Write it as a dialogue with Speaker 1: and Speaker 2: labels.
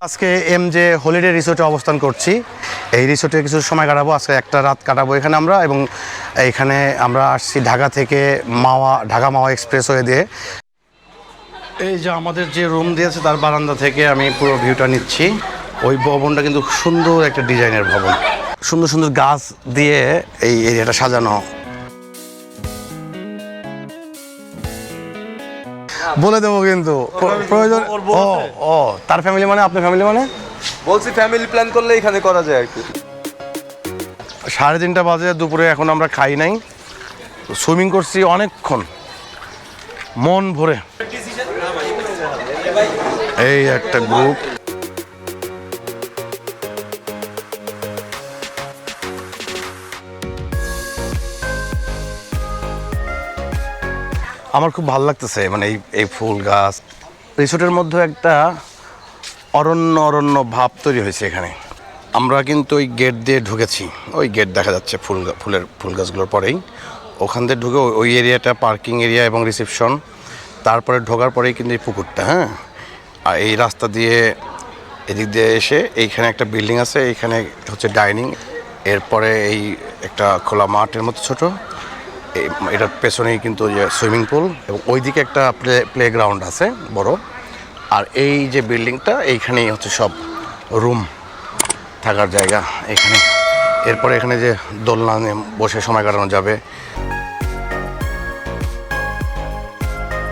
Speaker 1: আজকে এমজে হলিডে রিসোর্টে অবস্থান করছি। এই রিসোর্টে কিছু সময় কাটাবো, আজকে একটা রাত কাটাবো এখানে আমরা। এবং এইখানে আমরা আসছি ঢাকা থেকে ঢাকা মাওয়া এক্সপ্রেসওয়ে দিয়ে। এই যে আমাদের যে রুম দিয়েছে তার বারান্দা থেকে আমি পুরো ভিউটা নিচ্ছি। ওই ভবনটা কিন্তু সুন্দর একটা ডিজাইনের ভবন, সুন্দর সুন্দর গাছ দিয়ে এই এরিয়াটা সাজানো। বলে দেবো কিন্তু প্রয়োজন। ও তার ফ্যামিলি মানে আপনার ফ্যামিলি মানে
Speaker 2: বলছি ফ্যামিলি প্ল্যান করলে এখানে করা যায় আর কি।
Speaker 1: 3:30 বাজে, দুপুরে এখন আমরা খাই নাই, সুইমিং করছি অনেকক্ষণ মন ভরে। এই একটা গ্রুপ, আমার খুব ভালো লাগতেছে। মানে এই ফুল গাছ, রিসোর্টের মধ্যে একটা অরণ্য ভাব তৈরি হয়েছে এখানে। আমরা কিন্তু ওই গেট দিয়ে ঢুকেছি, ওই গেট দেখা যাচ্ছে ফুল গাছগুলোর পরেই। ওখান দিয়ে ঢুকে ওই এরিয়াটা পার্কিং এরিয়া এবং রিসেপশন। তারপরে ঢোকার পরেই কিন্তু এই পুকুরটা, হ্যাঁ। আর এই রাস্তা দিয়ে এদিক দিয়ে এসে এইখানে একটা বিল্ডিং আছে, এইখানে হচ্ছে ডাইনিং। এরপরে এই একটা খোলা মাঠের মতো ছোট, এটার পেছনেই কিন্তু যে সুইমিং পুল, এবং ওইদিকে একটা প্লেগ্রাউন্ড আছে বড়। আর এই যে বিল্ডিংটা, এইখানেই হচ্ছে সব রুম, থাকার জায়গা এখানে। এরপরে এখানে যে দোলনা বসে সময় কাটানো যাবে।